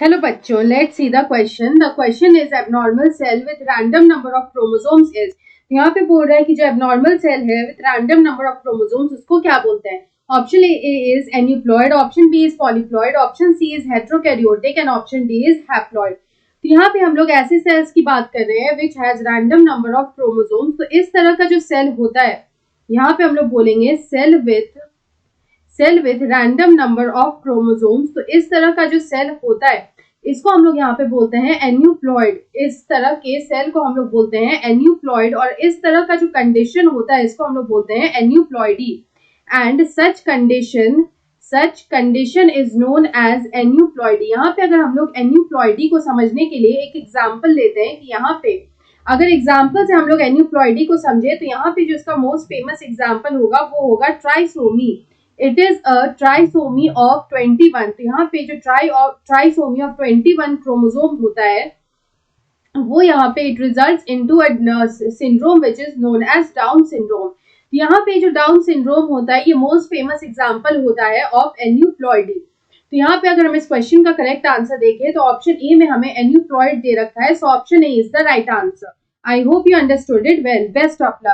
Hello बच्चों, let's see the question. The question is abnormal cell with random number of chromosomes is. यहाँ पे बोल रहा है कि जो abnormal cell है with random number of chromosomes उसको क्या बोलते हैं? Option A is aneuploid, option B is polyploid, option C is heterokaryotic and option D is haploid. तो यहाँ पे हम लोग ऐसे सेल्स की बात कर रहे हैं which has random number of chromosomes. तो इस तरह का जो सेल होता है यहाँ पे हम लोग बोलेंगे cell with random number of chromosomes. तो इस तरह का जो सेल होता है इसको हम लोग यहाँ पे बोलते हैं एन्यूप्लॉइड। इस तरह के सेल को हम लोग बोलते हैं एन्यूप्लॉइड और इस तरह का जो कंडीशन होता है इसको हम लोग बोलते हैं aneuploidy. And such condition is known as aneuploidy. यहाँ पे अगर हम लोग एन्यूप्लॉइडी को समझने के लिए एक एग्जाम्पल लेते हैं कि यहाँ पे अगर एग्जाम्पल से हम लोग एन्यूप्लॉइडी को समझे तो यहाँ पे जो इसका मोस्ट फेमस एग्जाम्पल होगा वो होगा trisomy. It is a trisomy of 21। तो यहाँ पे जो ट्राइसोमी ऑफ 21 क्रोमोसोम होता है वो यहाँ पे it results into a syndrome which is known as Down syndrome. यहाँ पे जो डाउन सिंड्रोम होता है ये मोस्ट फेमस एग्जांपल होता है ऑफ एन्यूप्लॉइडी। तो यहाँ पे अगर हम इस क्वेश्चन का करेक्ट आंसर देखें तो ऑप्शन ए में हमें एन्यूप्लॉइड दे रखा है, so option A is the right answer. I hope you understood it well. Best of luck.